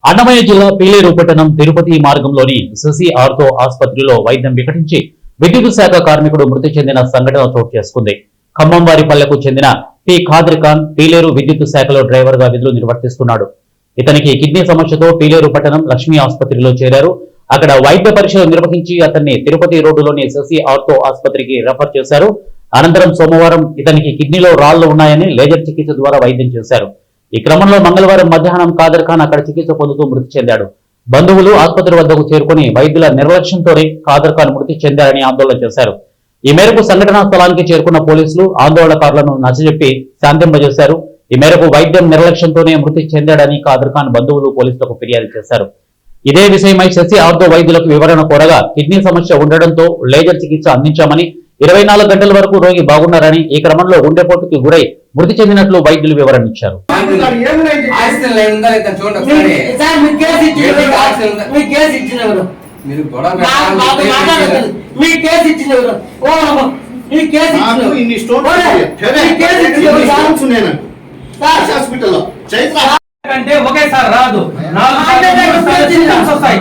అన్నమయ్య జిల్లా పీలేరు పట్టణం తిరుపతి మార్గంలోని శశి ఆర్థో ఆసుపత్రిలో వైద్యం వికటించి విద్యుత్ శాఖ కార్మికుడు మృతి చెందిన సంఘటన చోటు చేసుకుంది. ఖమ్మంవారిపల్లెకు చెందిన పి ఖాదర్ ఖాన్ పీలేరు విద్యుత్ శాఖలో డ్రైవర్ గా విధులు నిర్వర్తిస్తున్నాడు. ఇతనికి కిడ్నీ సమస్యతో పీలేరు పట్టణం లక్ష్మీ ఆసుపత్రిలో చేరారు. అక్కడ వైద్య పరీక్షలు నిర్వహించి అతన్ని తిరుపతి రోడ్డులోని శశి ఆర్థో ఆసుపత్రికి రెఫర్ చేశారు. అనంతరం సోమవారం ఇతనికి కిడ్నీలో రాళ్లు ఉన్నాయని లేజర్ చికిత్స ద్వారా వైద్యం చేశారు. ఈ క్రమంలో మంగళవారం మధ్యాహ్నం ఖాదర్ ఖాన్ అక్కడ చికిత్స పొందుతూ మృతి చెందాడు. బంధువులు ఆసుపత్రి వద్దకు చేరుకుని వైద్యుల నిర్లక్ష్యంతోనే ఖాదర్ ఖాన్ మృతి చెందారని ఆందోళన చేశారు. ఈ మేరకు సంఘటనా స్థలానికి చేరుకున్న పోలీసులు ఆందోళనకారులను నచ్చజెప్పి శాంతింపజేశారు. ఈ మేరకు వైద్యం నిర్లక్ష్యంతోనే మృతి చెందాడని ఖాదర్ ఖాన్ బంధువులు పోలీసులకు ఫిర్యాదు చేశారు. ఇదే విషయమై శశి ఆర్థో వైద్యులకు వివరణ కోరగా కిడ్నీ సమస్య ఉండడంతో లేజర్ చికిత్స అందించామని, 24 గంటల వరకు రోగి బాగున్నారని, ఈ క్రమంలో గుండెపోటుకి గురై మృతి చెందినట్లు వైద్యులు వివరణ ఇచ్చారు. అంటే ఒకేసారి రాదు, 4 వస్తాయి.